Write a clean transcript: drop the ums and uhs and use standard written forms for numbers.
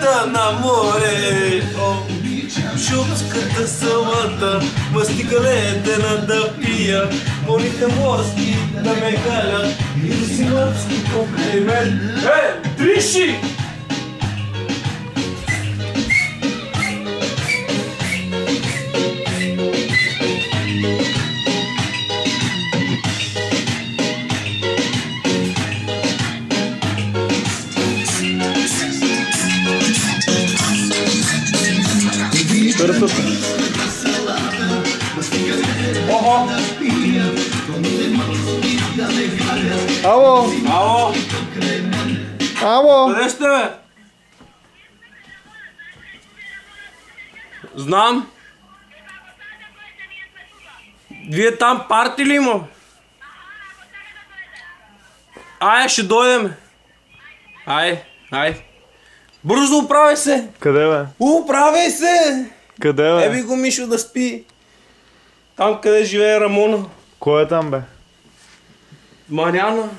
Плажа на море, шопската салата, мастика ледена да пия, моните морски да ме галят и русинарски комплимент. Триши! Охо! Ало! Ало! Ало! Къде сте, бе? Знам. Вие там парти ли има? Ай, ще дойдем. Ай. Бързо оправяй се. Къде, бе? Оправяй се. Къде, бе? Еби го Мишо да спи. Там къде живее Рамона. Кой е там, бе? Мариана.